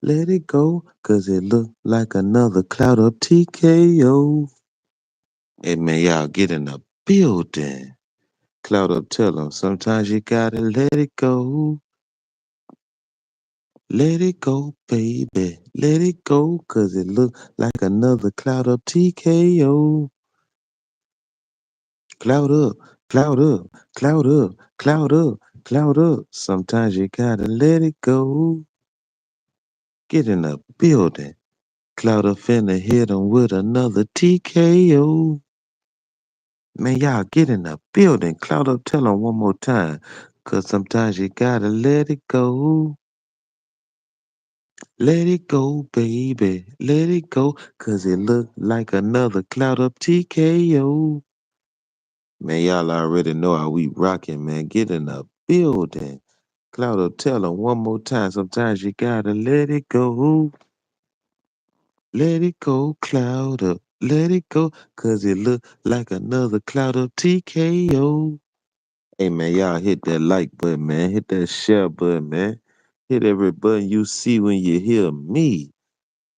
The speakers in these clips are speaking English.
let it go, cause it look like another cloud up TKO. Hey man, y'all get in the building. Cloud up, tell 'em sometimes you gotta let it go. Let it go, baby. Let it go, cause it look like another cloud up TKO. Cloud up, cloud up, cloud up, cloud up, cloud up. Sometimes you gotta let it go. Get in the building. Cloud up finna hit 'em with another TKO. Man, y'all get in the building. Cloud up, tell 'em one more time. Cause sometimes you gotta let it go. Let it go, baby. Let it go. Cause it look like another cloud up TKO. Man, y'all already know how we rockin', man. Get in the building. Cloud up, tell 'em one more time. Sometimes you gotta let it go. Let it go, cloud up. Let it go. Cause it look like another cloud up TKO. Hey man, y'all hit that like button, man. Hit that share button, man. Hit every button you see when you hear me.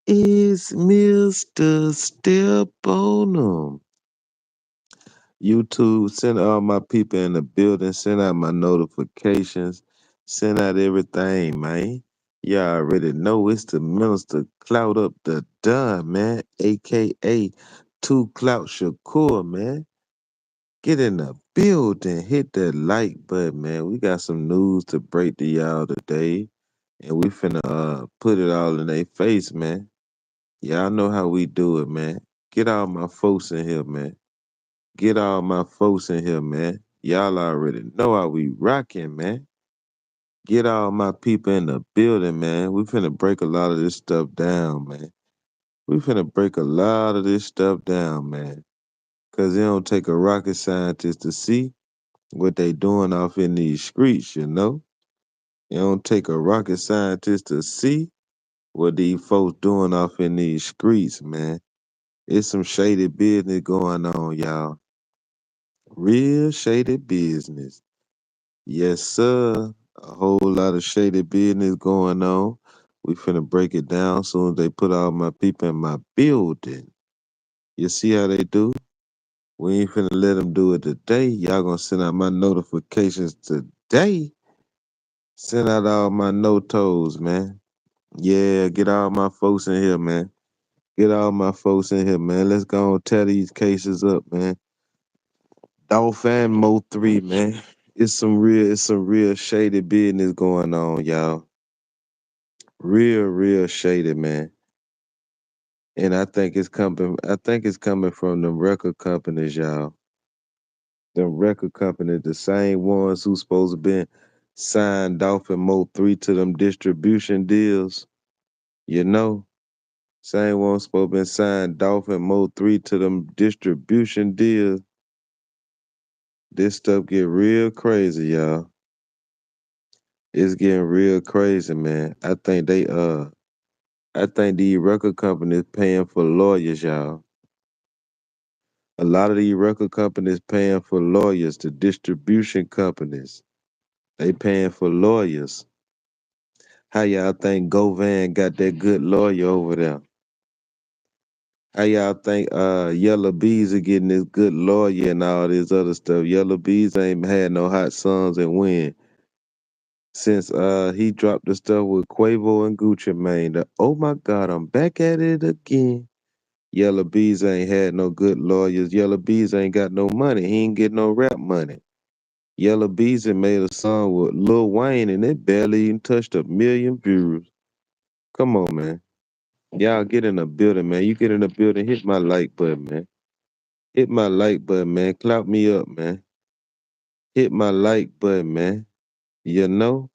It's Mr. Step on 'em. YouTube, send all my people in the building, send out my notifications, send out everything, man. Y'all already know it's the Minister Clout Up the Done, man, aka Two Clout Shakur, man. Get in the building, hit that like button, man. We got some news to break to y'all today, and we finna put it all in their face, man. Y'all know how we do it, man. Get all my folks in here, man. Get all my folks in here, man. Y'all already know how we rocking, man. Get all my people in the building, man. We finna break a lot of this stuff down, man. We finna break a lot of this stuff down, man. Cause it don't take a rocket scientist to see what they doing off in these streets, you know? It don't take a rocket scientist to see what these folks doing off in these streets, man. It's some shady business going on, y'all. Real shady business. Yes, sir. A whole lot of shady business going on. We finna break it down soon as they put all my people in my building. You see how they do? We ain't finna let them do it today. Y'all gonna send out my notifications today. Send out all my no-toes, man. Yeah, get all my folks in here, man. Get all my folks in here, man. Let's go and tear these cases up, man. Dolph and Mo3, man. It's some real shady business going on, y'all. Real shady, man. And I think it's coming from the record companies, y'all. The record companies, the same ones who supposed to been signed off in Mo3 to them distribution deals, you know? Same ones supposed to been signed off in Mo3 to them distribution deals. This stuff get real crazy, y'all. It's getting real crazy, man. I think these record companies paying for lawyers, y'all. A lot of these record companies paying for lawyers, the distribution companies. They paying for lawyers. How y'all think Govan got that good lawyer over there? How y'all think Yella Beezy getting this good lawyer and all this other stuff? Yella Beezy ain't had no hot sons and win since he dropped the stuff with Quavo and Gucci Mane. Oh my God, I'm back at it again. Yella Bees ain't had no good lawyers. Yella Bees ain't got no money. He ain't get no rap money. Yella Bees made a song with Lil Wayne and it barely even touched 1 million views. Come on, man. Y'all get in the building, man. You get in the building, hit my like button, man. Hit my like button, man. Clap me up, man. Hit my like button, man. You know,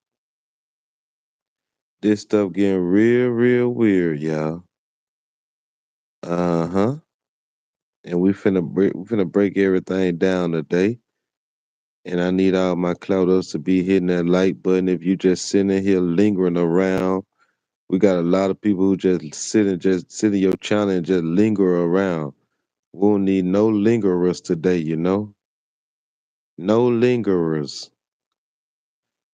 this stuff getting real weird, y'all. Uh-huh. And we finna break everything down today. And I need all my clouders to be hitting that like button. If you just sitting here lingering around, we got a lot of people who just sit in your channel and just linger around. We don't need no lingerers today, you know? No lingerers.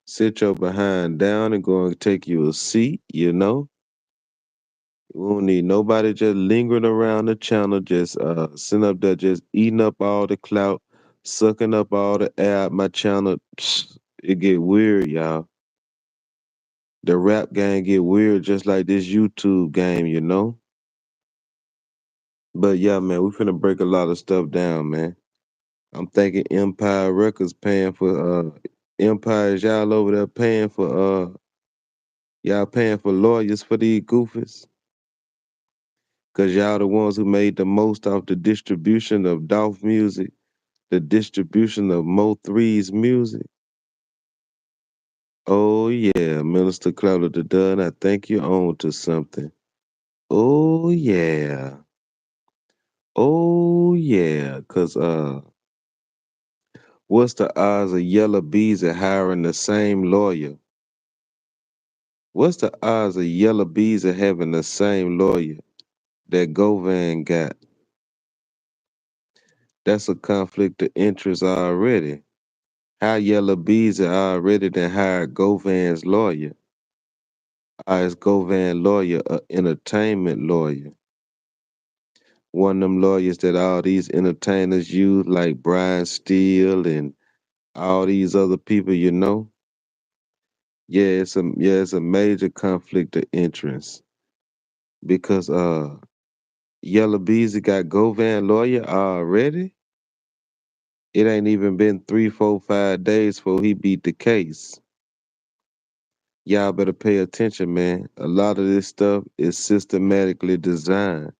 Sit your behind down and go and take you a seat, you know? We don't need nobody just lingering around the channel, just sitting up there, just eating up all the clout, sucking up all the air out my channel. Psst, it get weird, y'all. The rap game get weird just like this YouTube game, you know? But yeah, man, we finna break a lot of stuff down, man. I'm thinking Empire Records paying for Empire, is y'all over there paying for y'all paying for lawyers for these goofies? Cause y'all the ones who made the most off the distribution of Dolph music, the distribution of Mo3's music. Oh yeah, Minister Cloud of the Dunn, I think you're on to something. Oh yeah. Oh yeah. Cause what's the odds of Yella Beezy hiring the same lawyer? What's the odds of Yella Beezy having the same lawyer that Govan got? That's a conflict of interest already. How Yella Beezy already done hired Govan's lawyer? Is Govan lawyer a entertainment lawyer? One of them lawyers that all these entertainers use, like Brian Steele and all these other people, you know? It's a major conflict of interest because Yella Beezy got Govan lawyer already. It ain't even been 3, 4, 5 days before he beat the case. Y'all better pay attention, man. A lot of this stuff is systematically designed.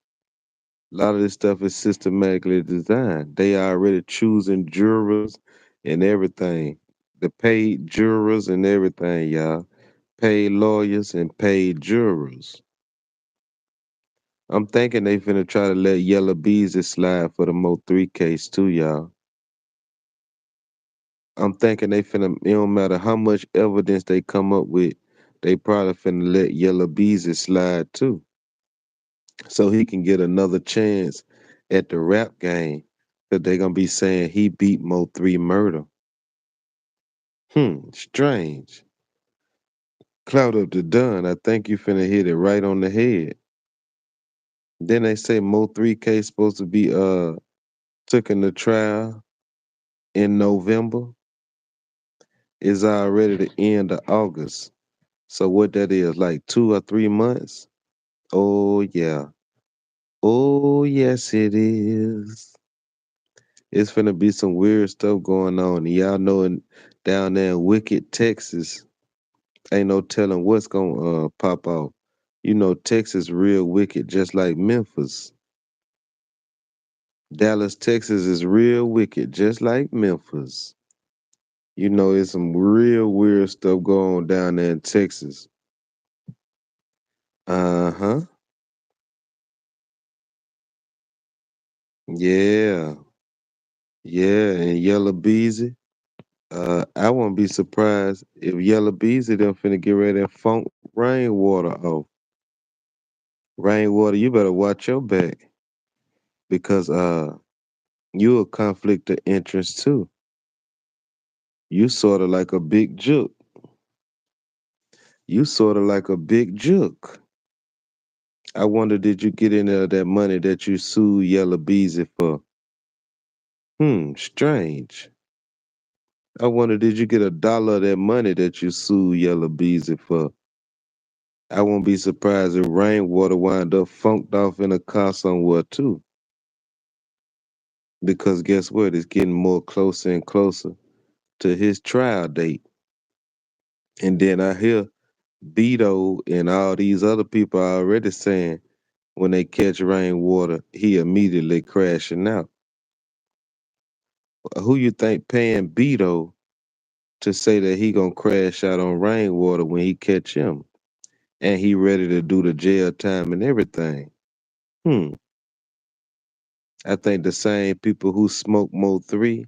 A lot of this stuff is systematically designed. They already choosing jurors and everything. The paid jurors and everything, y'all. Paid lawyers and paid jurors. I'm thinking they finna try to let Yella Beezy slide for the Mo3 case too, y'all. I'm thinking they finna, it don't matter how much evidence they come up with, they probably finna let Yella Beezy slide too. So he can get another chance at the rap game. Cause they gonna be saying he beat Mo3 murder. Strange. Cloud up the Dunn, I think you finna hit it right on the head. Then they say Mo3 case supposed to be took in the trial in November. It's already the end of August. So what that is, like 2 or 3 months? Oh yeah. Oh yes it is. It's finna be some weird stuff going on. Y'all know down there in Wicked, Texas, ain't no telling what's gonna pop off. You know, Texas real wicked, just like Memphis. Dallas, Texas is real wicked, just like Memphis. You know, it's some real weird stuff going on down there in Texas. Uh-huh. Yeah. Yeah, and Yella Beezy. I wouldn't be surprised if Yella Beezy them finna get ready and funk Rainwater off. Rainwater, you better watch your back because you a conflict of interest too. You sort of like a big jook. You sort of like a big jook. I wonder, did you get any of that money that you sued Yella Beezy for? Strange. I wonder, did you get $1 of that money that you sued Yella Beezy for? I won't be surprised if Rainwater wind up funked off in a car somewhere too. Because guess what? It's getting more closer and closer to his trial date. And then I hear Beto and all these other people are already saying when they catch Rainwater, he immediately crashing out. Who you think paying Beto to say that he gonna crash out on Rainwater when he catch him? And he ready to do the jail time and everything. Hmm. I think the same people who smoke Mo3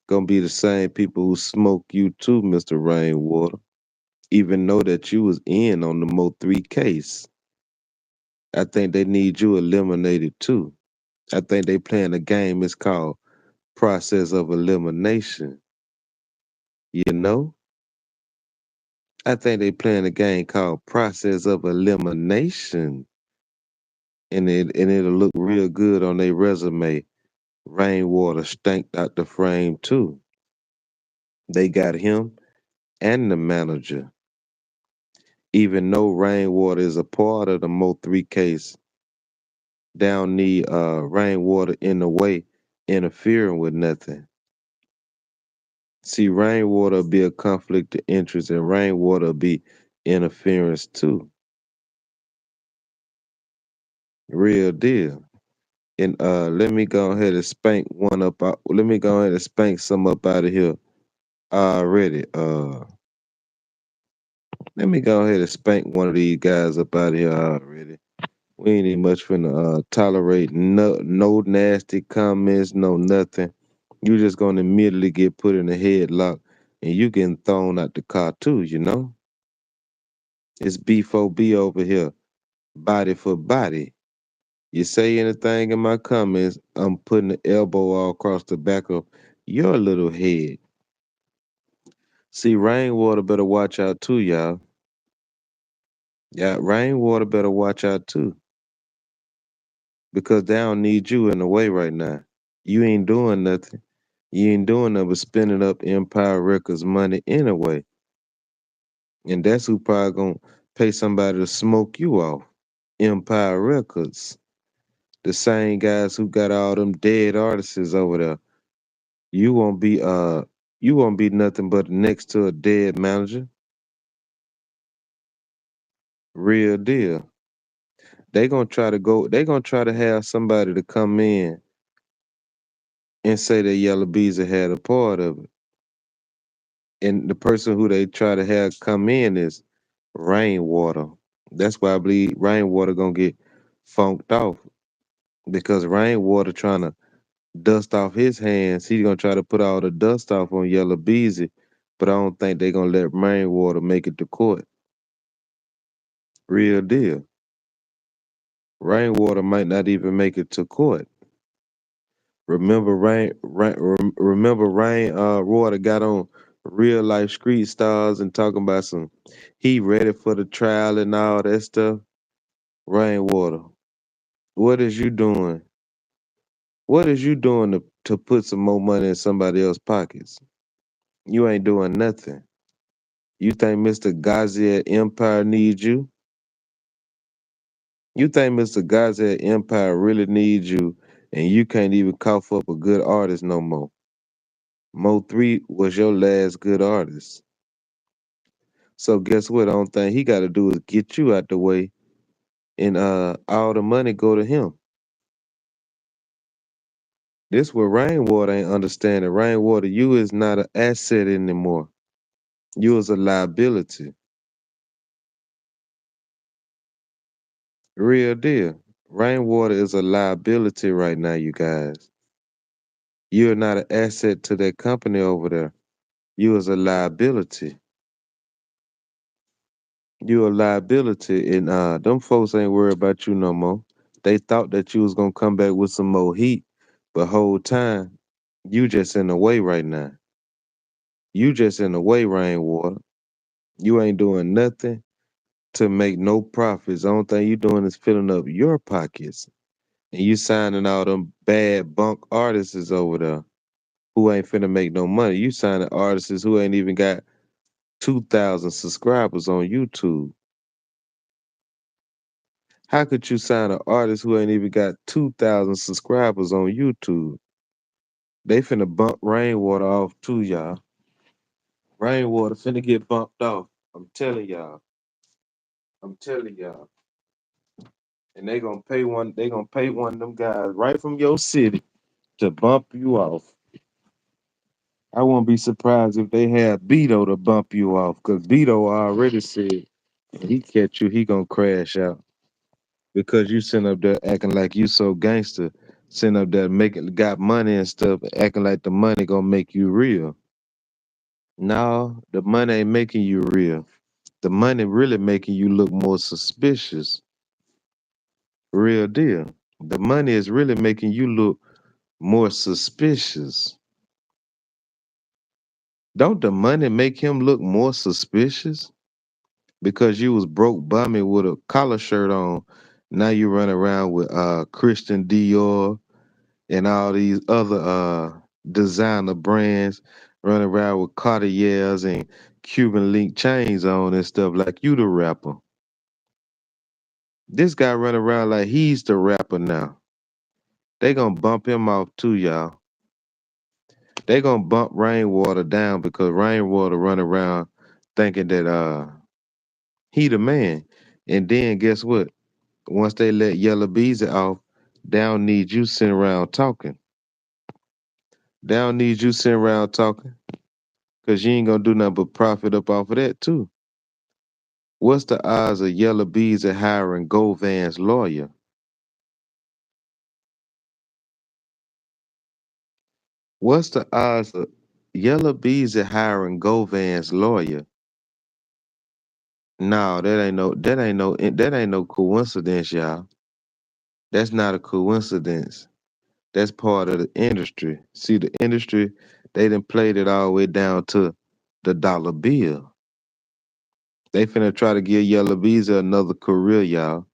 gonna be the same people who smoke you too, Mr. Rainwater. Even though that you was in on the Mo3 case. I think they need you eliminated too. I think they playing a game, it's called process of elimination. You know? I think they playing a game called process of elimination. and it'll look real good on their resume. Rainwater stanked out the frame too. They got him and the manager. Even though Rainwater is a part of the Mo3 case, they don't need Rainwater in the way interfering with nothing. See, Rainwater be a conflict of interest and Rainwater be interference too. Real deal. And let me go ahead and spank one up out, let me go ahead and spank some up out of here already. Let me go ahead and spank one of these guys up out of here already. We ain't even much finna tolerate no nasty comments, no nothing. You just gonna immediately get put in a headlock and you getting thrown out the car too, you know? It's B4B over here, body for body. You say anything in my comments, I'm putting the elbow all across the back of your little head. See, Rainwater better watch out too, y'all. Yeah, Rainwater better watch out too. Because they don't need you in the way right now. You ain't doing nothing. You ain't doing nothing but spending up Empire Records money anyway. And that's who probably gonna pay somebody to smoke you off. Empire Records. The same guys who got all them dead artists over there. You won't be you won't be nothing but next to a dead manager. Real deal. They gonna try to have somebody to come in and say that Yella Beezy had a part of it. And the person who they try to have come in is Rainwater. That's why I believe Rainwater gonna get funked off because Rainwater trying to dust off his hands. He gonna try to put all the dust off on Yellow Beezy, but I don't think they gonna let Rainwater make it to court. Real deal. Rainwater might not even make it to court. Remember Rain Water got on real life street stars and talking about some he ready for the trial and all that stuff. Rainwater, what is you doing? What is you doing to put some more money in somebody else's pockets? You ain't doing nothing. You think Mr. Gazi at Empire needs you? You think Mr. Gazi at Empire really needs you and you can't even cough up a good artist no more? Mo3 was your last good artist. So guess what? The only thing he gotta do is get you out the way and all the money go to him. This what Rainwater ain't understanding. Rainwater, you is not an asset anymore. You is a liability. Real deal. Rainwater is a liability right now, you guys. You're not an asset to that company over there. You is a liability. You a liability, and them folks ain't worried about you no more. They thought that you was gonna come back with some more heat, but whole time you just in the way right now. You just in the way, Rainwater. You ain't doing nothing to make no profits. The only thing you doing is filling up your pockets, and you signing all them bad bunk artists over there who ain't finna make no money. You signing artists who ain't even got 2,000 subscribers on YouTube. How could you sign an artist who ain't even got 2,000 subscribers on YouTube? They finna bump Rainwater off too, y'all. Rainwater finna get bumped off. I'm telling y'all. I'm telling y'all. And they gonna pay one of them guys right from your city to bump you off. I won't be surprised if they have Beto to bump you off, because Beto already said when he catch you, he gonna crash out. Because you sitting up there acting like you so gangster, sitting up there making got money and stuff, acting like the money gonna make you real. No, the money ain't making you real. The money really making you look more suspicious. Real deal. The money is really making you look more suspicious. Don't the money make him look more suspicious? Because you was broke bumming with a collar shirt on Now you run around with Christian Dior and all these other designer brands, running around with Cartiers and Cuban link chains on and stuff like you the rapper. This guy running around like he's the rapper now. They gonna bump him off too, y'all. They gonna bump Rainwater down because Rainwater run around thinking that he the man. And then guess what? Once they let Yella Beezy off, they don't need you sitting around talking. They don't need you sitting around talking. Cause you ain't gonna do nothing but profit up off of that too. What's the odds of Yella Beezy hiring Govan's lawyer? What's the odds of Yella Beezy hiring Govan's lawyer? No, that ain't no coincidence, y'all. That's not a coincidence. That's part of the industry. See, the industry, they done played it all the way down to the dollar bill. They finna try to give Yella Beezy another career, y'all.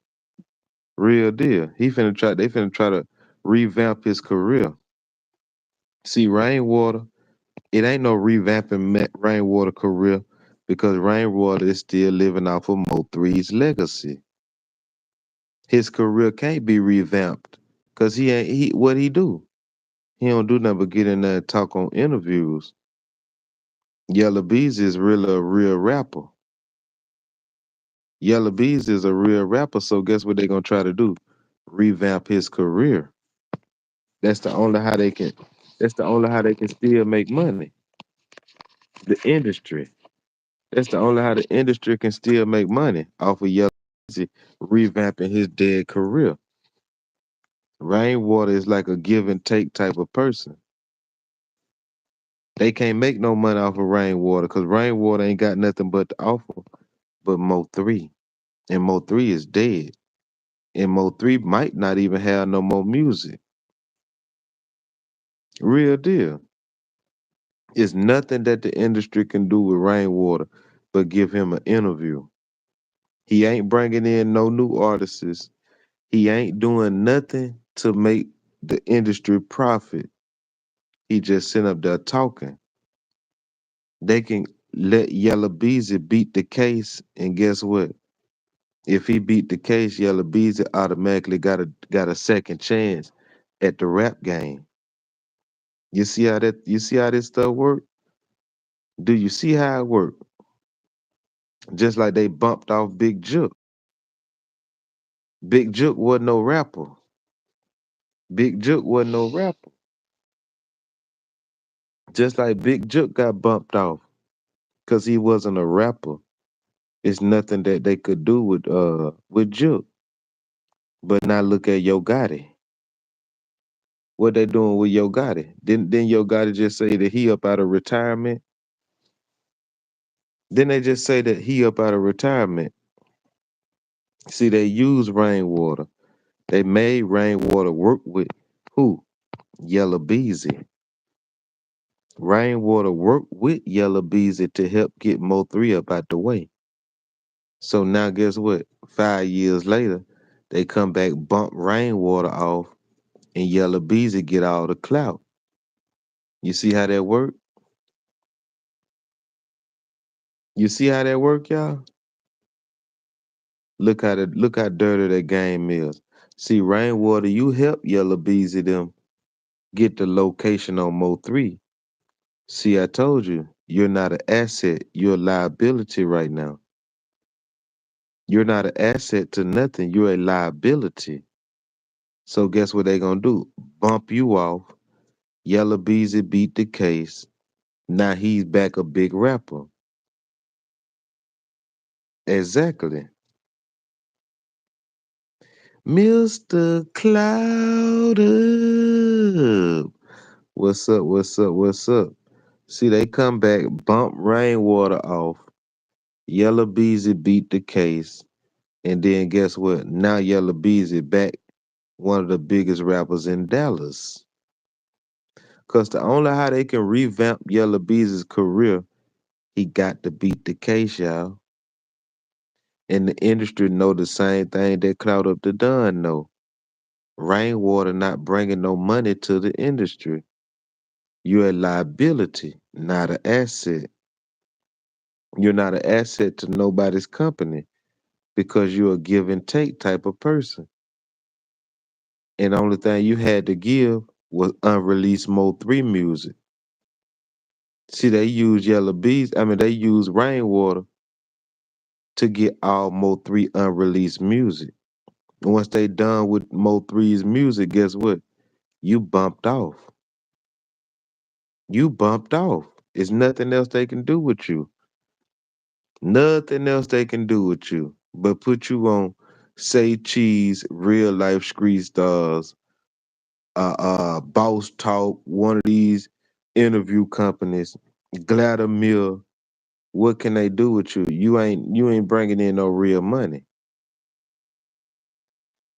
Real deal. They finna try to revamp his career. See, Rainwater, it ain't no revamping Rainwater career because Rainwater is still living off of Mo3's legacy. His career can't be revamped because he ain't what he do. He don't do nothing but get in there and talk on interviews. Yella Beezy is really a real rapper. Yella Beezy is a real rapper, so guess what they gonna try to do? Revamp his career. That's the only how they can. That's the only how they can still make money. The industry. That's the only how the industry can still make money off of Yella Beezy revamping his dead career. Rainwater is like a give and take type of person. They can't make no money off of Rainwater because Rainwater ain't got nothing but to offer but Mo3. And Mo3 is dead. And Mo3 might not even have no more music. Real deal. It's nothing that the industry can do with Rainwater but give him an interview. He ain't bringing in no new artists. He ain't doing nothing to make the industry profit. He just sitting up there talking. They can let Yella Beezy beat the case, and guess what? If he beat the case, Yella Beezy automatically got a second chance at the rap game. You see how this stuff work? Do you see how it work? Just like they bumped off Big Jook. Big Jook wasn't no rapper. Big Jook wasn't no rapper. Just like Big Jook got bumped off because he wasn't a rapper. It's nothing that they could do with Jook. But now look at Yo Gotti. What they doing with Yo Gotti? Didn't Yo Gotti just say that he up out of retirement? Then they just say that he up out of retirement. See, they use Rainwater. They made Rainwater work with who? Yella Beezy. Rainwater worked with Yella Beezy to help get Mo3 up out the way. So now guess what? 5 years later, they come back, bump Rainwater off, and Yella Beezy get all the clout. You see how that work? You see how that work, y'all? Look how dirty that game is. See, Rainwater, you help Yella Beezy them get the location on Mo3. See, I told you, you're not an asset, you're a liability right now. You're not an asset to nothing, you're a liability. So guess what they gonna do? Bump you off. Yella Beezy beat the case. Now he's back a big rapper. Exactly. Mr. Cloud Up. What's up? What's up? What's up? See, they come back, bump Rainwater off. Yella Beezy beat the case. And then guess what? Now Yella Beezy back one of the biggest rappers in Dallas. Cause the only how they can revamp Yella Beezy's career, he got to beat the case, y'all. And the industry know the same thing that Cloud Up the Done know. Rainwater not bringing no money to the industry. You're a liability, not an asset. You're not an asset to nobody's company because you're a give and take type of person. And the only thing you had to give was unreleased Mo3 music. See, they use Yella Bees, they use Rainwater to get all Mo3 unreleased music. And once they done with Mo3's music, guess what? You bumped off. You bumped off. It's nothing else they can do with you. Nothing else they can do with you but put you on Say Cheese, Real Life Street Stars, Boss Talk, one of these interview companies, Gladamill. What can they do with you? You ain't bringing in no real money.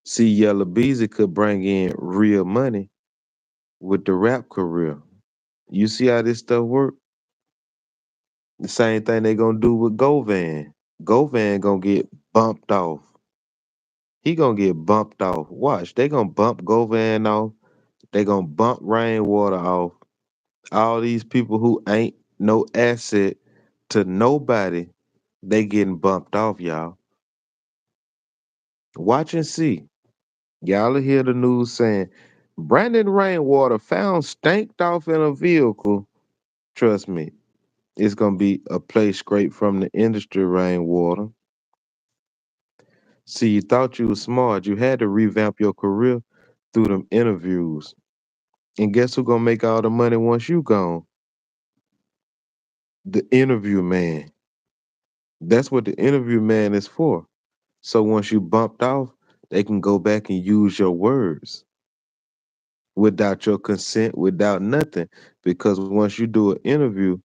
See, Yella Beezy could bring in real money with the rap career. You see how this stuff work? The same thing they gonna do with Govan. Govan gonna get bumped off. He gonna get bumped off. Watch, they gonna bump Govan off. They gonna bump Rainwater off. All these people who ain't no asset to nobody, they getting bumped off, y'all. Watch and see. Y'all will hear the news saying Brandon Rainwater found stanked off in a vehicle. Trust me, it's gonna be a play scrape from the industry, Rainwater. See, you thought you was smart. You had to revamp your career through them interviews. And guess who gonna make all the money once you gone? The interview man. That's what the interview man is for. So once you bumped off, they can go back and use your words without your consent, without nothing. Because once you do an interview,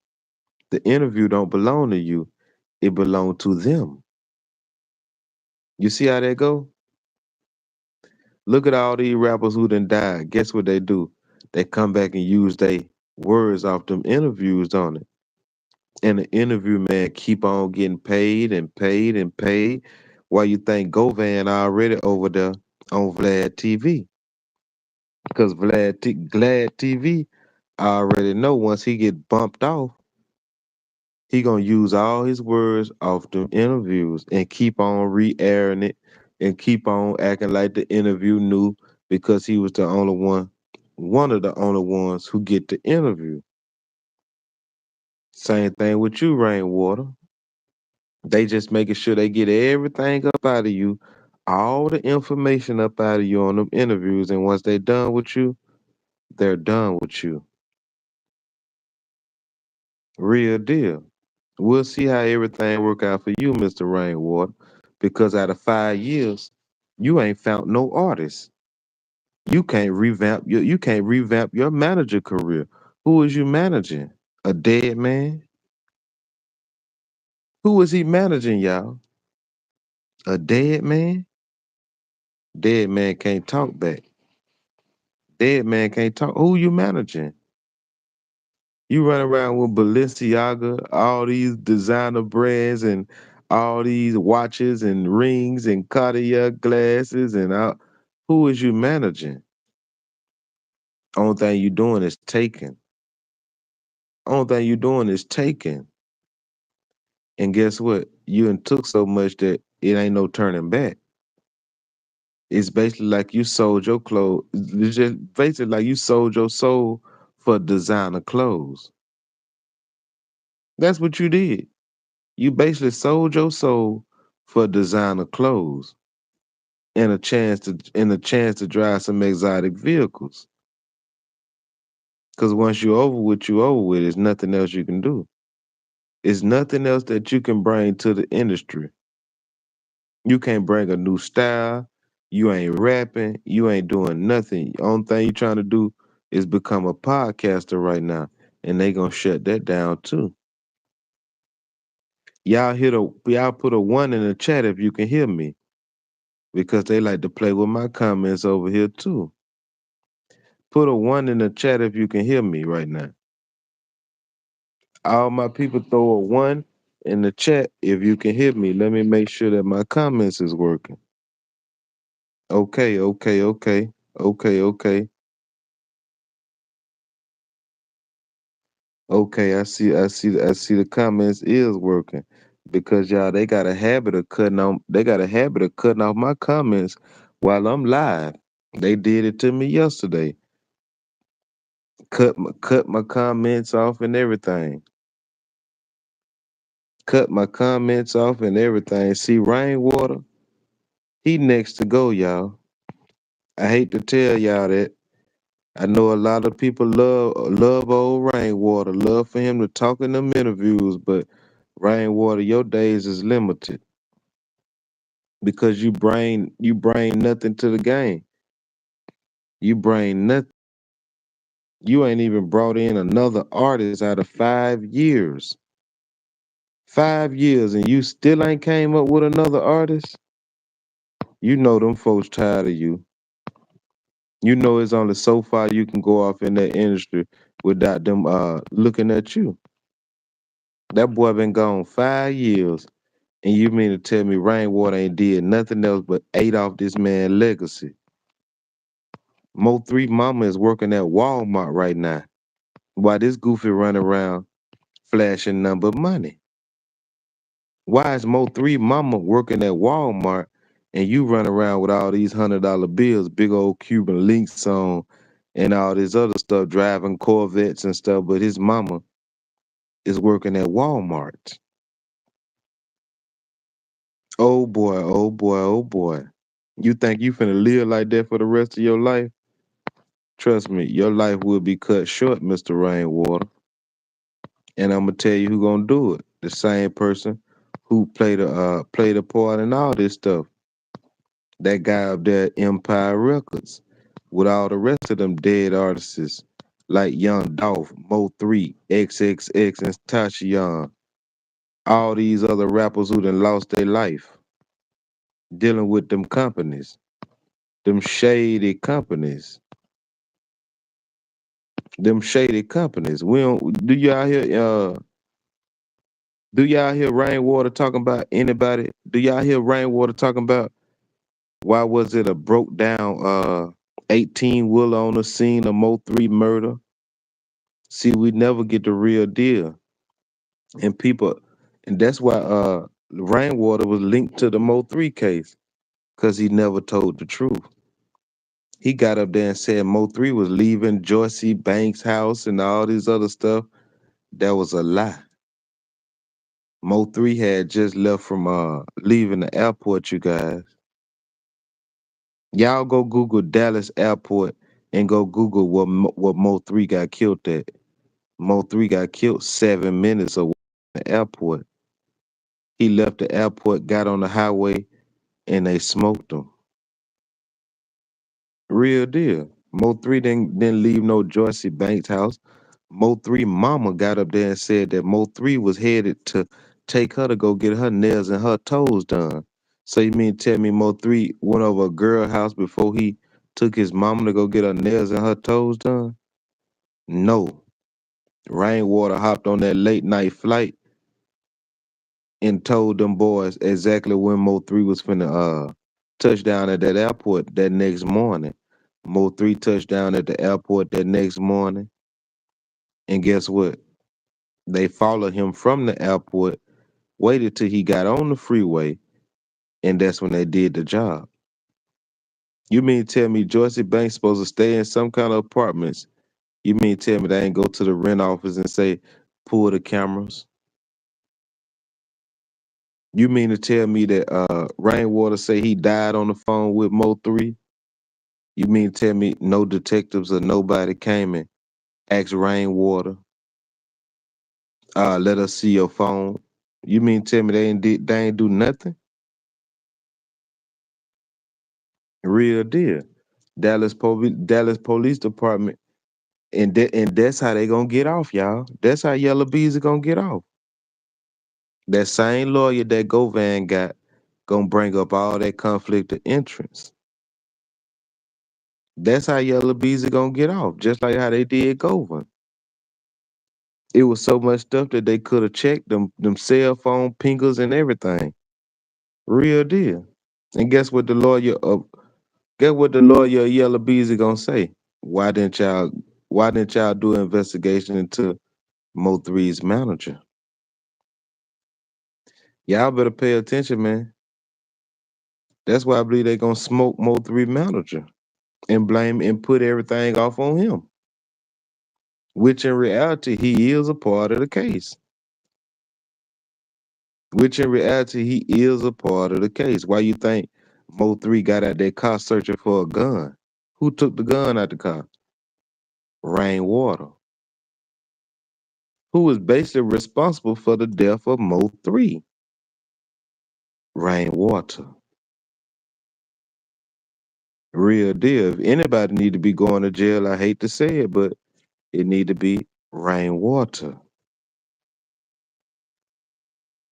the interview don't belong to you. It belong to them. You see how that go? Look at all these rappers who done died. Guess what they do? They come back and use their words off them interviews on it. And the interview man keep on getting paid and paid and paid while you think Govan already over there on Vlad TV. Because Glad TV already know once he get bumped off, he gonna use all his words off them interviews and keep on re-airing it and keep on acting like the interview knew because he was the only one of the only ones who get the interview. Same thing with you, Rainwater. They just making sure they get everything up out of you, all the information up out of you on them interviews, and once they done with you, they're done with you. Real deal. We'll see how everything work out for you, Mr. Rainwater, because out of 5 years, you ain't found no artist. You can't revamp your manager career. Who is you managing? A dead man? Who is he managing, y'all? A dead man? Dead man can't talk back. Dead man can't talk. Who you managing? You run around with Balenciaga, all these designer brands, and all these watches and rings and Cartier glasses, and all. Who is you managing? Only thing you doing is taking. Only thing you doing is taking. And guess what? You done took so much that it ain't no turning back. It's basically like you sold your clothes. It's just basically like you sold your soul for designer clothes. That's what you did. You basically sold your soul for designer clothes and a chance to drive some exotic vehicles. Cause once you over with, you over with. There's nothing else you can do. It's nothing else that you can bring to the industry. You can't bring a new style. You ain't rapping. You ain't doing nothing. Only thing you trying to do is become a podcaster right now, and they gonna shut that down too. Y'all put a one in the chat if you can hear me, because they like to play with my comments over here too. Put a one in the chat if you can hear me right now. All my people throw a one in the chat if you can hear me. Let me make sure that my comments is working. Okay, okay, okay, okay, okay, okay. I see the comments is working because y'all they got a habit of cutting on. They got a habit of cutting off my comments while I'm live. They did it to me yesterday. Cut my comments off and everything. Cut my comments off and everything. See, Rainwater, he next to go, y'all. I hate to tell y'all that. I know a lot of people love old Rainwater, love for him to talk in them interviews, but Rainwater, your days is limited because you bring nothing to the game. You bring nothing. You ain't even brought in another artist out of 5 years. 5 years and you still ain't came up with another artist. You know them folks tired of you. You know it's only so far you can go off in that industry without them looking at you. That boy been gone 5 years, and you mean to tell me Rainwater ain't did nothing else but ate off this man legacy? Mo3 mama is working at Walmart right now. While this goofy run around flashing number money. Why is Mo3 mama working at Walmart and you run around with all these $100 bills, big old Cuban links on, and all this other stuff, driving Corvettes and stuff, but his mama is working at Walmart. Oh boy, oh boy, oh boy. You think you finna live like that for the rest of your life? Trust me, your life will be cut short, Mr. Rainwater. And I'm gonna tell you who gonna do it. The same person who played a part in all this stuff. That guy up there at Empire Records with all the rest of them dead artists like Young Dolph, Mo3, XXX, and Tasha Young. All these other rappers who done lost their life dealing with them companies, them shady companies, them shady companies. We don't do y'all hear Rainwater talking about anybody? Do y'all hear Rainwater talking about why was it a broke down 18 wheeler on the scene of Mo3 murder? See, we never get the real deal. And people and that's why Rainwater was linked to the Mo3 case, because he never told the truth. He got up there and said Mo3 was leaving Joycey Banks' house and all this other stuff. That was a lie. Mo3 had just left from leaving the airport, you guys. Y'all go Google Dallas Airport and go Google what Mo3 got killed at. Mo3 got killed 7 minutes away from the airport. He left the airport, got on the highway, and they smoked him. Real deal. Mo3 didn't leave no Joycey Banks house. Mo3 mama got up there and said that Mo3 was headed to take her to go get her nails and her toes done. So you mean tell me Mo3 went over a girl house before he took his mama to go get her nails and her toes done? No. Rainwater hopped on that late night flight and told them boys exactly when Mo3 was finna touch down at that airport that next morning. Mo3 touched down at the airport that next morning, and guess what? They followed him from the airport, waited till he got on the freeway, and that's when they did the job. You mean tell me Joycey Banks supposed to stay in some kind of apartments? You mean tell me they ain't go to the rent office and say, pull the cameras? You mean to tell me that Rainwater say he died on the phone with Mo3? You mean to tell me no detectives or nobody came and asked Rainwater, let us see your phone? You mean to tell me they ain't do nothing? Real deal. Dallas Police Department, and that's how they gonna get off, y'all. That's how Yella Beezy gonna get off. That same lawyer that Govan got gonna bring up all that conflict of interest. That's how Yella Beezy gonna get off, just like how they did Govan. It was so much stuff that they could have checked them cell phone pingers and everything. Real deal. And guess what the lawyer Yella Beezy gonna say? Why didn't y'all why didn't y'all do an investigation into Mo3's manager? Y'all better pay attention, man. That's why I believe they gonna smoke Mo3 manager and blame and put everything off on him. Which in reality he is a part of the case. Which in reality he is a part of the case. Why you think Mo3 got out that car searching for a gun? Who took the gun out the car? RainWater, who was basically responsible for the death of Mo3. RainWater. Real deal. If anybody need to be going to jail, I hate to say it, but it need to be RainWater.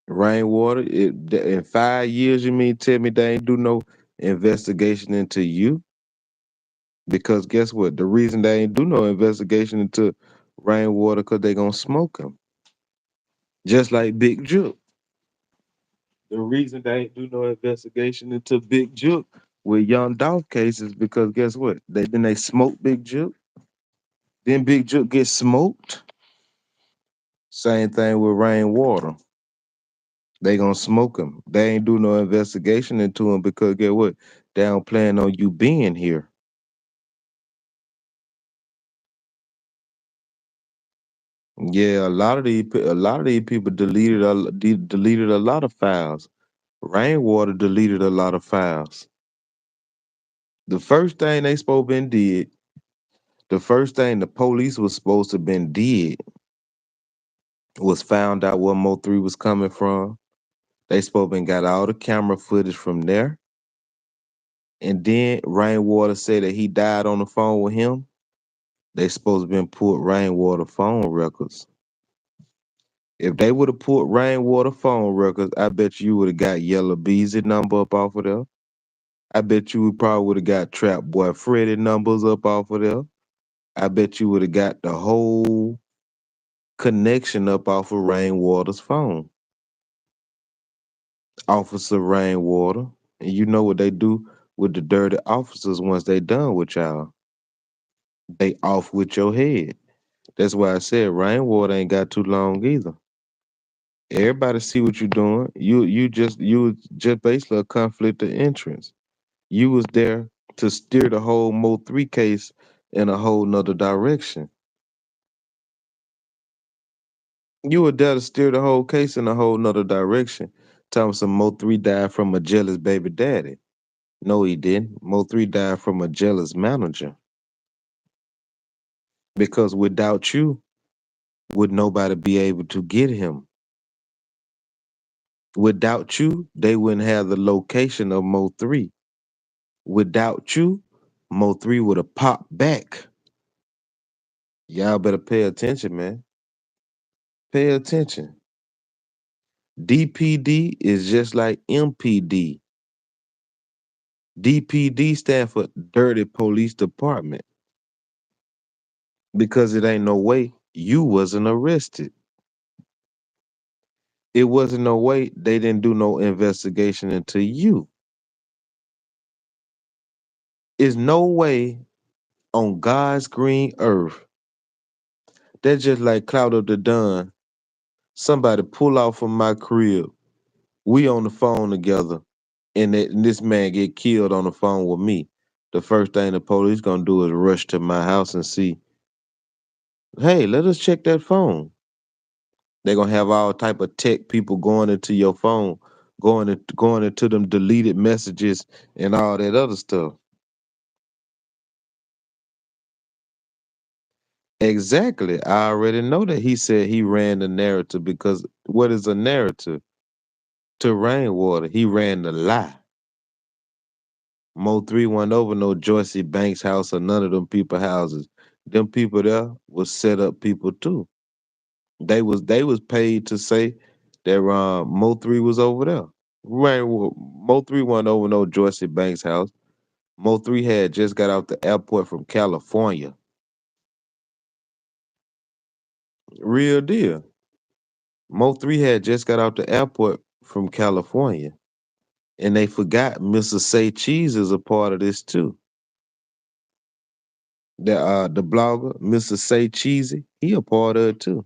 RainWater, in 5 years, you mean tell me they ain't do no investigation into you? Because guess what? The reason they ain't do no investigation into RainWater because they gonna smoke him. Just like Big Juke. The reason they ain't do no investigation into Big Juke with Young Dolph cases because guess what? They smoke Big Juke. Then Big Juke get smoked. Same thing with RainWater. They gonna smoke him. They ain't do no investigation into him because get what? They don't plan on you being here. Yeah, a lot of these people deleted a lot of files. RainWater deleted a lot of files. The first thing they supposed been did, the first thing the police was supposed to been did was found out where Mo3 was coming from. They supposed been got all the camera footage from there. And then RainWater said that he died on the phone with him. They supposed to been put RainWater phone records. If they would have put RainWater phone records, I bet you would have got Yella Beezy number up off of there. I bet you probably would have got Trap Boy Freddy numbers up off of there. I bet you would have got the whole connection up off of RainWater's phone. Officer RainWater. And you know what they do with the dirty officers once they done with y'all. They off with your head. That's why I said RainWater ain't got too long either. Everybody see what you doing. You was just basically a conflict of interest. You was there to steer the whole Mo3 case in a whole nother direction. You were there to steer the whole case in a whole nother direction. Thompson Mo3 died from a jealous baby daddy. No, he didn't. Mo3 died from a jealous manager. Because without you, would nobody be able to get him? Without you, they wouldn't have the location of Mo3. Without you, Mo3 would have popped back. Y'all better pay attention, man. Pay attention. DPD is just like MPD. DPD stand for Dirty Police Department because it ain't no way you wasn't arrested. It wasn't no way they didn't do no investigation into you. It's no way on God's green earth that just like Cloud of the Dawn, somebody pull out from my crib. We on the phone together, and this man get killed on the phone with me. The first thing the police gonna do is rush to my house and see, hey, let us check that phone. They're gonna have all type of tech people going into your phone, going into them deleted messages and all that other stuff. Exactly. I already know that he said he ran the narrative because what is a narrative? To RainWater, he ran the lie. Mo3 went over no Joycey Banks house or none of them people houses. Them people there was set up people too. They was paid to say that Mo3 was over there. Mo3 went over no Joycey Banks house. Mo3 had just got out the airport from California. Real deal. Mo3 had just got out the airport from California, and they forgot Mr. Say Cheese is a part of this too. The blogger, Mr. Say Cheesy, he a part of it too.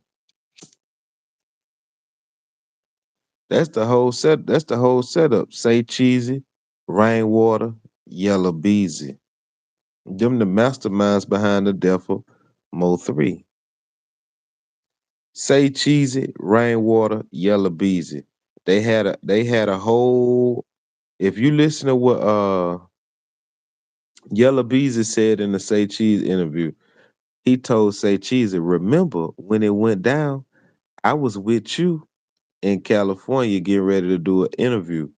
That's the whole setup. Say Cheesy, Rainwater, Yella Beezy. Them the masterminds behind the death of Mo3. Say Cheesy, Rainwater, Yella Beezy. They had a whole, if you listen to what Yella Beezy said in the Say Cheese interview, he told Say Cheesy, remember when it went down, I was with you in California getting ready to do an interview.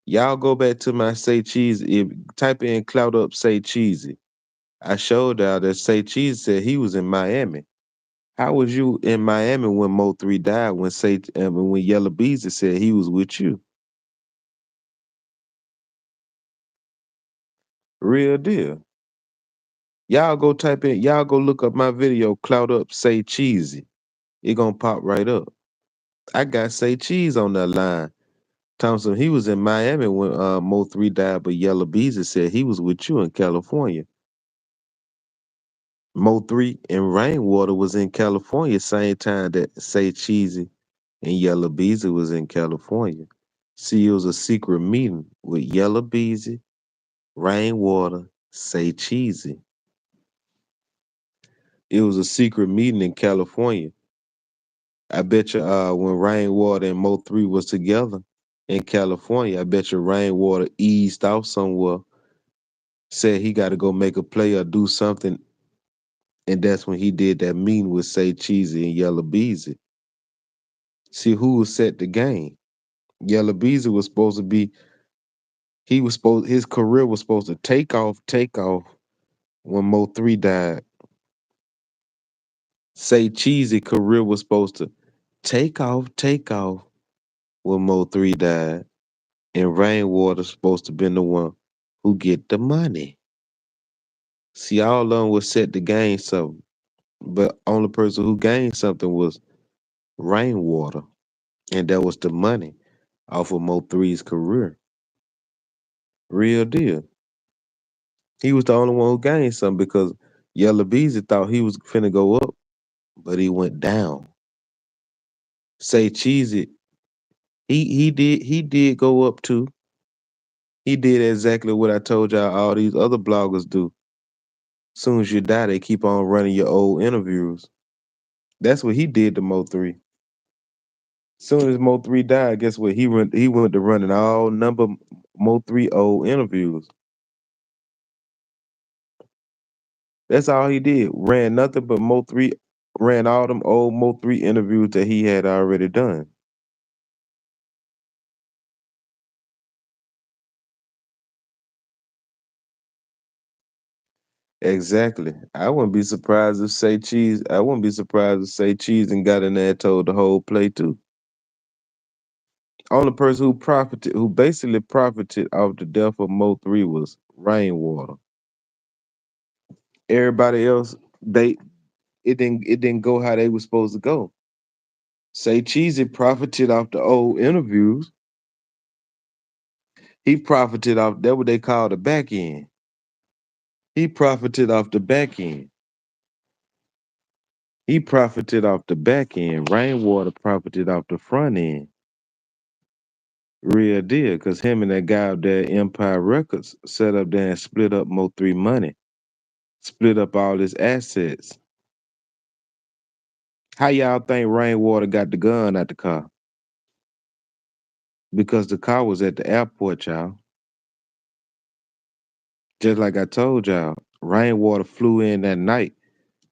Y'all go back to my Say Cheesy, type in cloud up Say Cheesy. I showed y'all that Say Cheesy said he was in Miami. How was you in Miami when Mo3 died? When Yella Beezy said he was with you? Real deal. Y'all go look up my video, cloud up Say Cheesy. It gonna pop right up. I got Say Cheese on that line. Thompson, he was in Miami when Mo3 died, but Yella Beezy said he was with you in California. Mo3 and Rainwater was in California same time that Say Cheesy and Yella Beezy was in California. See, it was a secret meeting with Yella Beezy, Rainwater, Say Cheesy. It was a secret meeting in California. I bet you when Rainwater and Mo3 was together in California, I bet you Rainwater eased off somewhere, said he got to go make a play or do something, and that's when he did that meeting with Say Cheesy and Yella Beezy. See who was set the game. Yella Beezy was supposed to be, his career was supposed to take off when Mo3 died. Say Cheesy career was supposed to take off when Mo3 died. And Rainwater's supposed to be the one who get the money. See, all of them was set to gain something. But only person who gained something was Rainwater. And that was the money off of Mo3's career. Real deal. He was the only one who gained something because Yella Beezy thought he was finna go up, but he went down. Say Cheesy, he did go up too. He did exactly what I told y'all all these other bloggers do. Soon as you die, they keep on running your old interviews. That's what he did to Mo3. Soon as Mo3 died, guess what? He went to running all number Mo3 old interviews. That's all he did. Ran nothing but Mo3, ran all them old Mo3 interviews that he had already done. Exactly. I wouldn't be surprised if Say Cheese and got in there and told the whole play too. Only person who basically profited off the death of Mo3 was Rainwater. Everybody else, it didn't go how they were supposed to go. Say Cheesy profited off the old interviews. He profited off that what they call the back end. He profited off the back end. He profited off the back end. Rainwater profited off the front end. Real deal, cause him and that guy up there, Empire Records, set up there and split up Mo3 money, split up all his assets. How y'all think Rainwater got the gun out the car? Because the car was at the airport, y'all. Just like I told y'all, Rainwater flew in that night.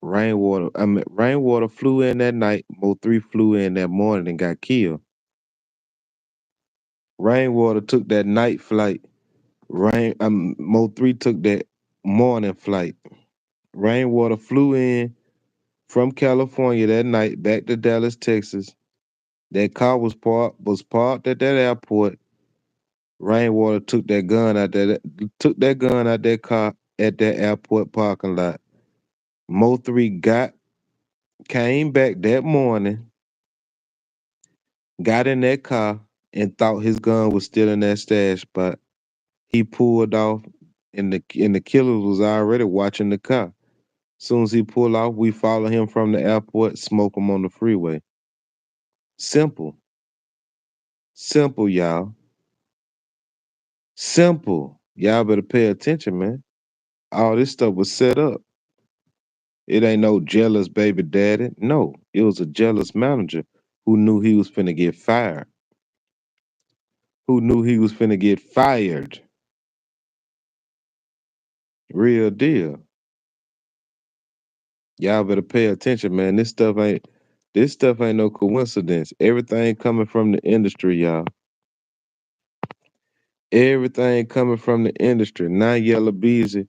Rainwater flew in that night. Mo3 flew in that morning and got killed. Rainwater took that night flight. Mo3 took that morning flight. Rainwater flew in from California that night back to Dallas, Texas. That car was parked at that airport. Rainwater took that gun out that car at that airport parking lot. Mo3 got came back that morning, got in that car, and thought his gun was still in that stash spot. He pulled off, and the killer was already watching the car. Soon as he pulled off, we follow him from the airport, smoke him on the freeway. Simple. Simple, y'all. Simple. Y'all better pay attention, man. All this stuff was set up. It ain't no jealous baby daddy. No, it was a jealous manager who knew he was finna get fired. Who knew he was finna get fired. Real deal. Y'all better pay attention, man. This stuff ain't no coincidence. Everything coming from the industry, y'all. Everything coming from the industry. Now Yella Beezy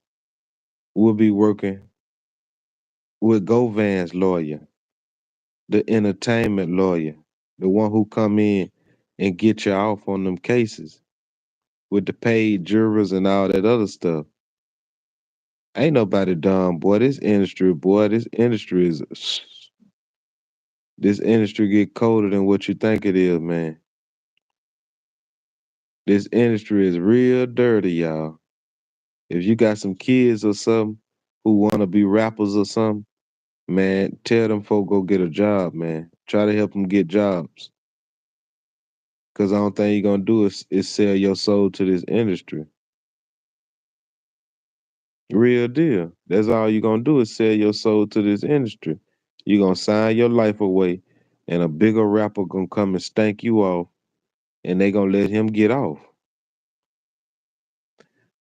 will be working with Govan's lawyer, the entertainment lawyer, the one who come in and get you off on them cases with the paid jurors and all that other stuff. Ain't nobody dumb, boy. This industry get colder than what you think it is, man. This industry is real dirty, y'all. If you got some kids or something who wanna be rappers or something, man, tell them folk go get a job, man. Try to help them get jobs. Cause the only thing you gonna do is sell your soul to this industry. Real deal. That's all you gonna do is sell your soul to this industry. You gonna sign your life away, and a bigger rapper gonna come and stank you off, and they gonna let him get off.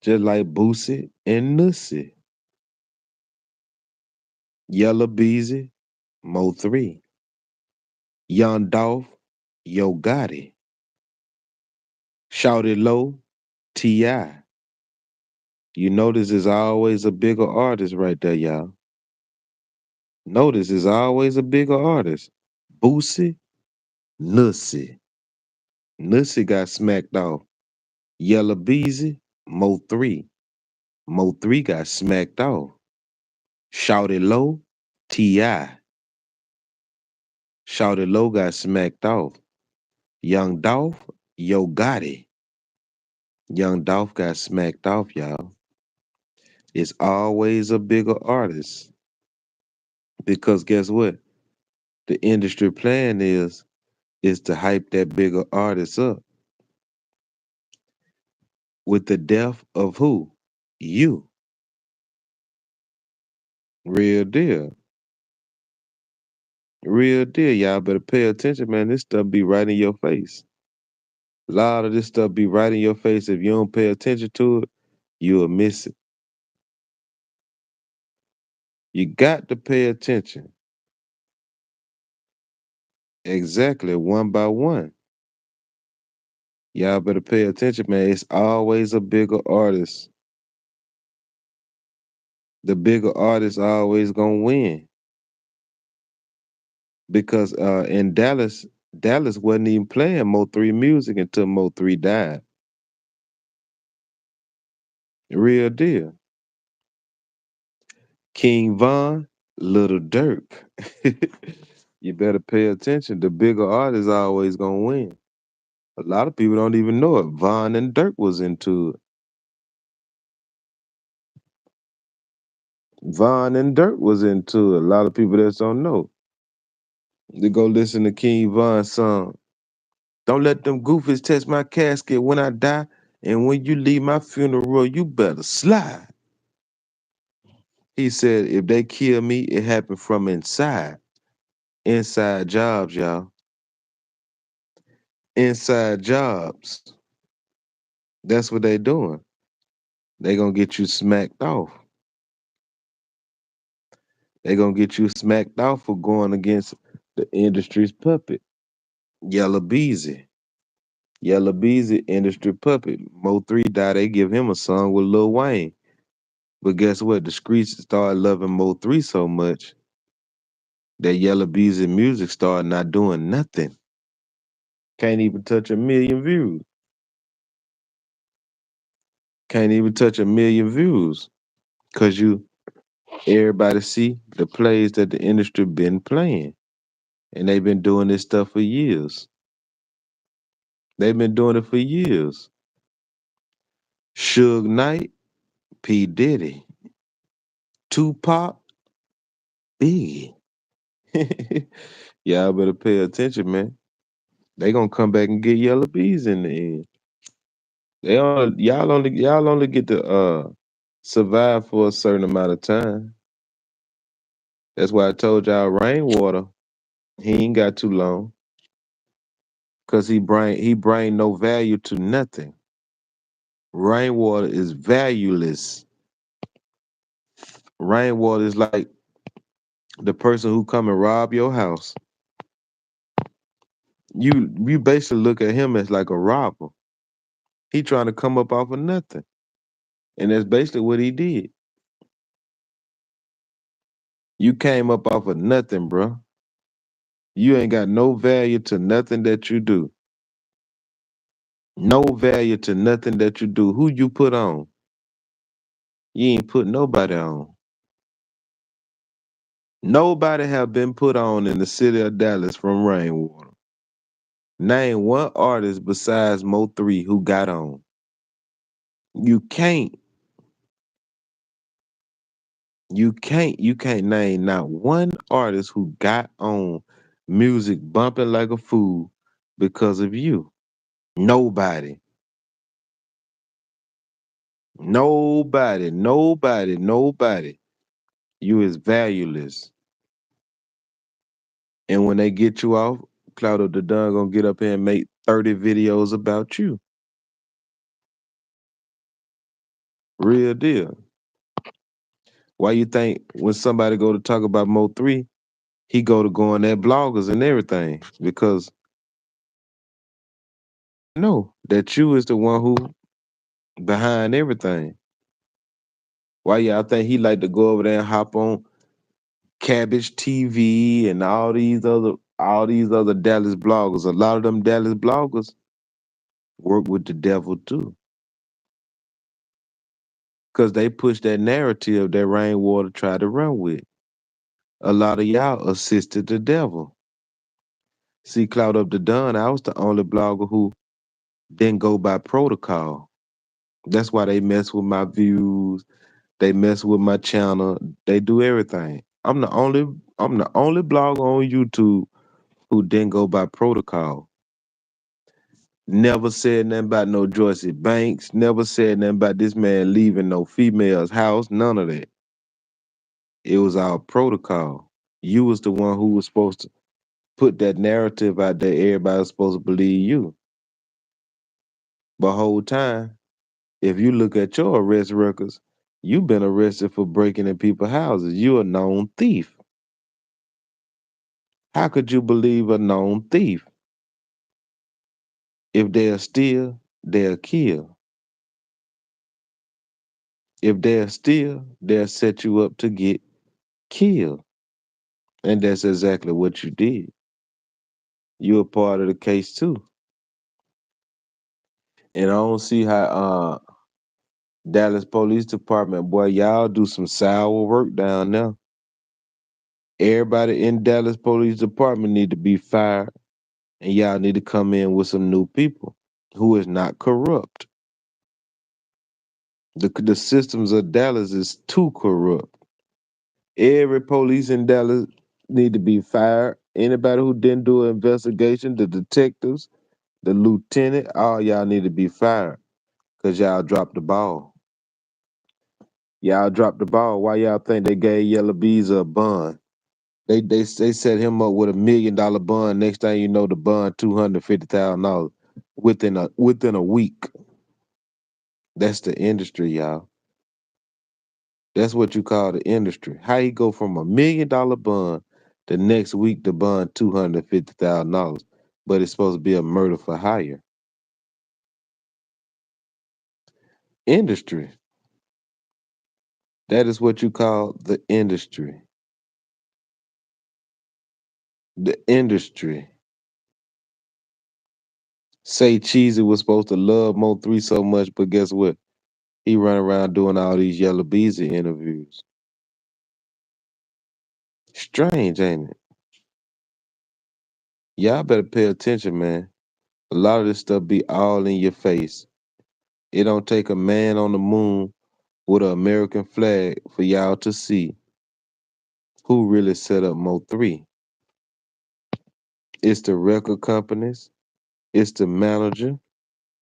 Just like Boosie and Nussy, Yella Beezy, Mo3, Young Dolph, Yo Gotti, Shout It Low, T.I. You notice it's always a bigger artist right there, y'all. Notice it's always a bigger artist. Boosie, Nussy. Nussy got smacked off. Yella Beezy, Mo3. Mo3 got smacked off. Shout It Low, T.I. Shout It Low got smacked off. Young Dolph, Yo Gotti. Young Dolph got smacked off, y'all. It's always a bigger artist. Because guess what? The industry plan is to hype that bigger artist up with the death of who? You. Real deal. Real deal. Y'all better pay attention, man. This stuff be right in your face. A lot of this stuff be right in your face. If you don't pay attention to it, you'll miss it. You got to pay attention. Exactly, one by one. Y'all better pay attention, man. It's always a bigger artist. The bigger artist always gonna win. Because in Dallas wasn't even playing Mo3 music until Mo3 died. Real deal. King Von, Little Dirk. You better pay attention. The bigger artist always gonna win. A lot of people don't even know it. Von and Dirk was into it. Von and Dirk was into it. A lot of people that don't know. They go listen to King Von's song. Don't let them goofies test my casket when I die. And when you leave my funeral, you better slide. He said, if they kill me, it happened from inside. Inside jobs, y'all. Inside jobs. That's what they doing. They gonna get you smacked off. They gonna get you smacked off for going against the industry's puppet. Yella Beezy. Yella Beezy, industry puppet. Mo3 died, they give him a song with Lil Wayne. But guess what? The streets started loving Mo3 so much that Yella Beezy music started not doing nothing. Can't even touch a million views. Can't even touch a million views. Cause Everybody see the plays that the industry been playing, and they've been doing this stuff for years. They've been doing it for years. Suge Knight, P Diddy, Tupac, Biggie. Y'all better pay attention, man. They gonna come back and get Yellow Bees in the end. Y'all only get to survive for a certain amount of time. That's why I told y'all RainWater, he ain't got too long. Cause he bring no value to nothing. RainWater is valueless. RainWater is like the person who come and rob your house. You basically look at him as like a robber. He trying to come up off of nothing. And that's basically what he did. You came up off of nothing, bro. You ain't got no value to nothing that you do. No value to nothing that you do. Who you put on? You ain't put nobody on. Nobody have been put on in the city of Dallas from RainWater. Name one artist besides Mo3 who got on. You can't. You can't name not one artist who got on music bumping like a fool because of you. Nobody. Nobody. You is valueless. And when they get you off, Cloud of the Dunn gonna get up here and make 30 videos about you. Real deal. Why you think when somebody go to talk about Mo3, he go on that bloggers and everything? Because no, that you is the one who behind everything. Why y'all think he like to go over there and hop on Cabbage TV and all these other Dallas bloggers? A lot of them Dallas bloggers work with the devil too. Cause they push that narrative that RainWater tried to run with. A lot of y'all assisted the devil. See, Cloud Up the Dunn, I was the only blogger who didn't go by protocol. That's why they mess with my views. They mess with my channel. They do everything. I'm the only blogger on YouTube who didn't go by protocol. Never said nothing about no Joyce Banks. Never said nothing about this man leaving no female's house. None of that. It was our protocol. You was the one who was supposed to put that narrative out there. Everybody was supposed to believe you. But whole time, if you look at your arrest records, you've been arrested for breaking in people's houses. You a known thief. How could you believe a known thief? If they'll steal, they'll kill. If they'll steal, they'll set you up to get killed. And that's exactly what you did. You're a part of the case too. And I don't see how Dallas Police Department, boy, y'all do some sour work down there. Everybody in Dallas Police Department need to be fired, and y'all need to come in with some new people who is not corrupt. The systems of Dallas is too corrupt. Every police in Dallas need to be fired. Anybody who didn't do an investigation, the detectives, the lieutenant, all y'all need to be fired because y'all dropped the ball. Y'all dropped the ball. Why y'all think they gave Yella Bees a bond? They set him up with $1 million bond. Next thing you know, the bond $250,000 within a week. That's the industry, y'all. That's what you call the industry. How he go from $1 million bond the next week the bond $250,000, but it's supposed to be a murder for hire. Industry. That is what you call the industry. The industry. Say Cheesy was supposed to love Mo3 so much, but guess what? He run around doing all these Yellow Beezy interviews. Strange, ain't it? Y'all better pay attention, man. A lot of this stuff be all in your face. It don't take a man on the moon with an American flag for y'all to see who really set up Mo3. It's the record companies, it's the manager,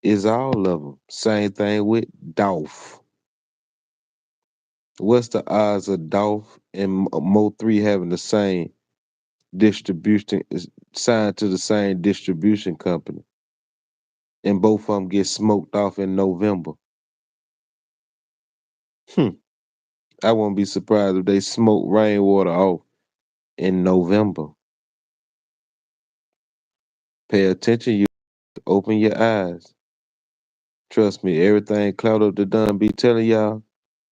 it's all of them. Same thing with Dolph. What's the odds of Dolph and Mo3 having the same distribution, signed to the same distribution company, and both of them get smoked off in November? Hmm. I won't be surprised if they smoke RainWater off in November. Pay attention, you. Open your eyes. Trust me, everything Cloud Up the Done be telling y'all,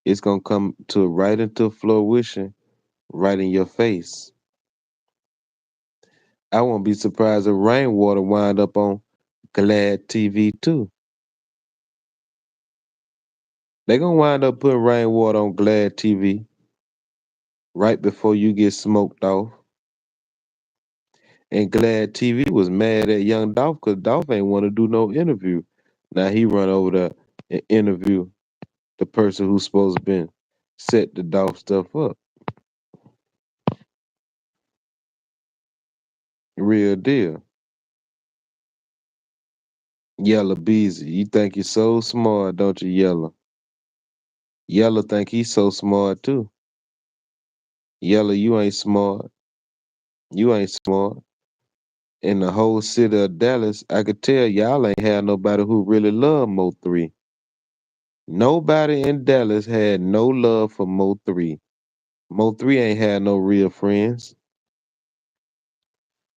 it's gonna come to right into fruition, right in your face. I won't be surprised if RainWater wind up on Glad TV too. They gonna wind up putting RainWater on Glad TV right before you get smoked off. And Glad TV was mad at young Dolph because Dolph ain't want to do no interview. Now he run over there and interview the person who's supposed to been set the Dolph stuff up. Real deal. Yella Beezy, you think you're so smart, don't you, Yella? Yella think he's so smart too. Yella, you ain't smart. You ain't smart. In the whole city of Dallas, I could tell y'all ain't had nobody who really loved Mo3. Nobody in Dallas had no love for Mo3. Mo3 ain't had no real friends.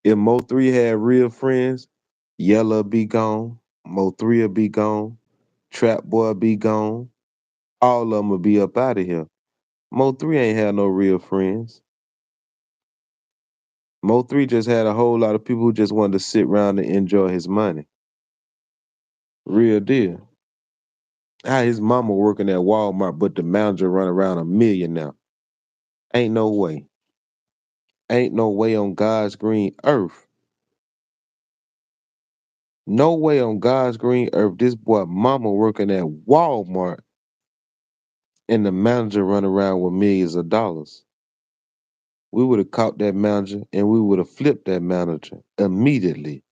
If Mo3 had real friends, Yella be gone, Mo3 will be gone, Trap Boy be gone. All of them will be up out of here. Mo3 ain't had no real friends. Mo3 just had a whole lot of people who just wanted to sit around and enjoy his money. Real deal. How his mama working at Walmart, but the manager run around $1 million now. Ain't no way. Ain't no way on God's green earth. No way on God's green earth. This boy mama working at Walmart and the manager run around with millions of dollars. We would have caught that manager and we would have flipped that manager immediately.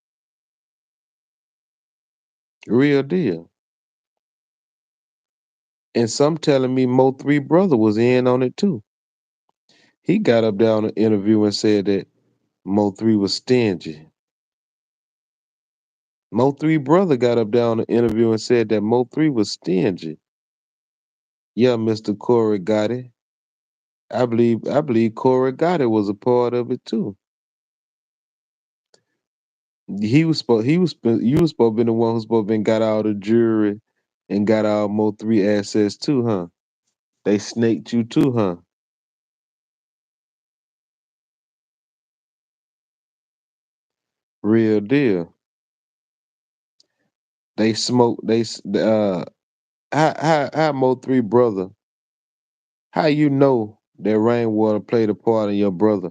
Real deal. And some telling me Mo3 brother was in on it too. He got up there on an interview and said that Mo3 was stingy. Mo3 brother got up there on an interview and said that Mo3 was stingy. Yeah, Mr. Corey got it. I believe Corey got it was a part of it too. You was supposed to be the one who's supposed to been got all the jewelry and got all Mo3 assets too, huh? They snaked you too, huh? Real deal. They smoked. How Mo3 brother? How you know that RainWater played a part in your brother,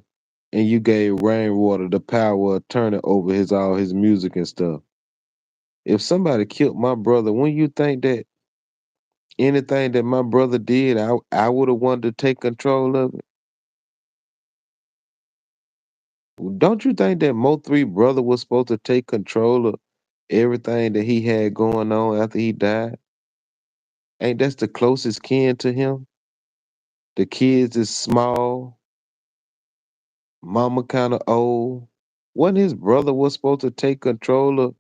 and you gave RainWater the power of turning over his all his music and stuff? If somebody killed my brother, wouldn't you think that anything that my brother did, I would have wanted to take control of it? Don't you think that Mo3 brother was supposed to take control of everything that he had going on after he died? Ain't that's the closest kin to him? The kids is small, mama kind of old. Wasn't his brother was supposed to take control of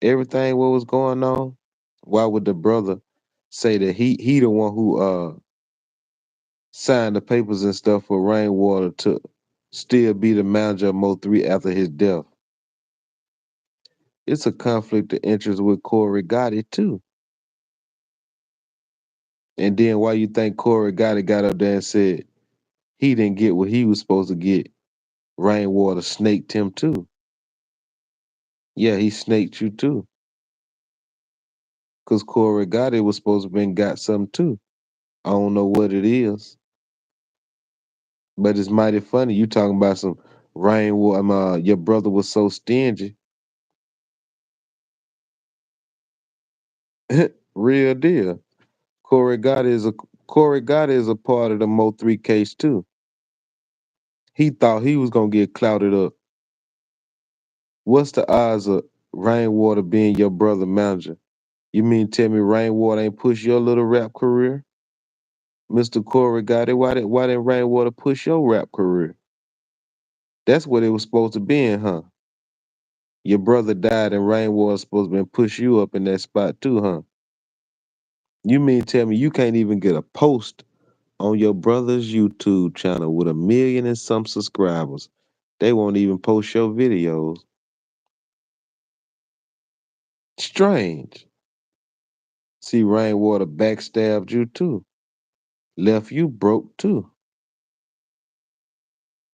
everything what was going on? Why would the brother say that he the one who signed the papers and stuff for RainWater to still be the manager of Mo3 after his death? It's a conflict of interest with Corey Gotti too. And then why you think Corey Gotti got up there and said he didn't get what he was supposed to get? RainWater snaked him too. Yeah, he snaked you too. Cause Corey Gotti was supposed to been got something too. I don't know what it is. But it's mighty funny. You talking about some rainwater. Your brother was so stingy. Real deal. Corey Gotti is a Corey Gotti is a part of the Mo3 case too. He thought he was gonna get clouted up. What's the odds of Rainwater being your brother manager? You mean tell me Rainwater ain't push your little rap career? Mr. Corey Gotti, why didn't Rainwater push your rap career? That's what it was supposed to be in, huh? Your brother died and Rainwater supposed to been push you up in that spot too, huh? You mean tell me you can't even get a post on your brother's YouTube channel with 1 million and some subscribers? They won't even post your videos. Strange. See, Rainwater backstabbed you too. Left you broke too.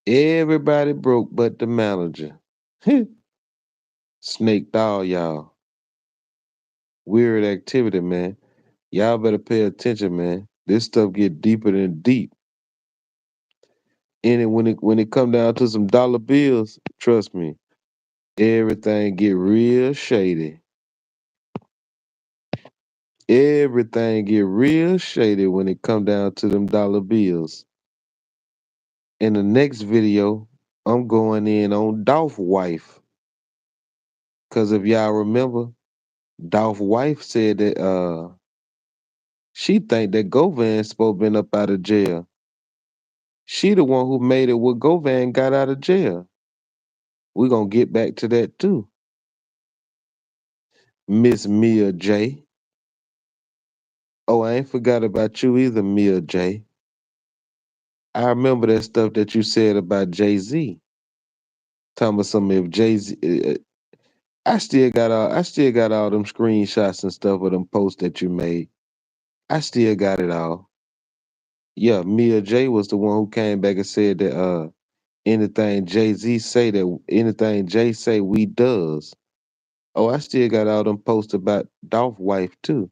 Everybody broke but the manager. Snaked all y'all. Weird activity, man. Y'all better pay attention, man. This stuff get deeper than deep. And when it come down to some dollar bills, trust me, everything get real shady. Everything get real shady when it come down to them dollar bills. In the next video, I'm going in on Dolph wife. Cause if y'all remember, Dolph wife said that she think that Govan supposed been up out of jail. She the one who made it where Govan got out of jail. We gonna get back to that too. Miss Mia J. Oh, I ain't forgot about you either, Mia J. I remember that stuff that you said about Jay-Z. Talking about something if Jay-Z I still got all them screenshots and stuff of them posts that you made. I still got it all. Yeah, Mia J was the one who came back and said that anything Jay say we does. Oh, I still got all them posts about Dolph wife too.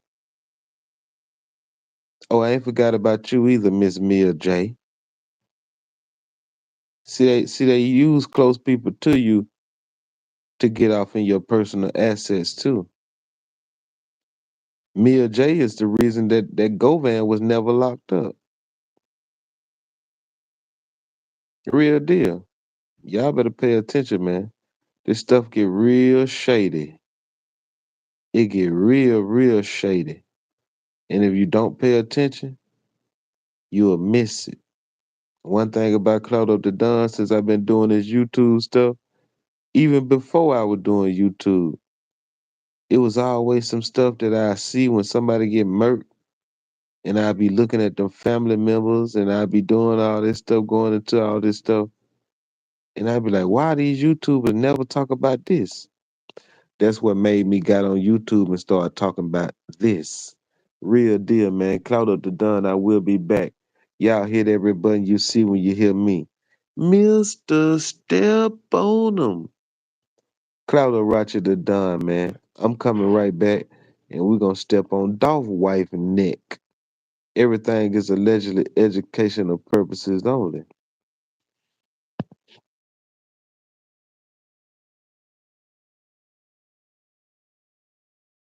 Oh, I ain't forgot about you either, Miss Mia J. See they use close people to you to get off in your personal assets too. Mia J is the reason that Govan was never locked up. Real deal. Y'all better pay attention, man. This stuff get real shady. It get real shady. And if you don't pay attention, you'll miss it. One thing about Cloud Up the Don since I've been doing this YouTube stuff, even before I was doing YouTube, it was always some stuff that I see when somebody get murked, and I be looking at them family members, and I be doing all this stuff, going into all this stuff, and I be like, why these YouTubers never talk about this? That's what made me got on YouTube and start talking about this. Real deal, man. Cloud Up the Don, I will be back. Y'all hit every button you see when you hear me. Mr. Step on 'em. Cloud Up Roger the Don, man. I'm coming right back, and we're gonna step on Dolph wife neck. Everything is allegedly educational purposes only.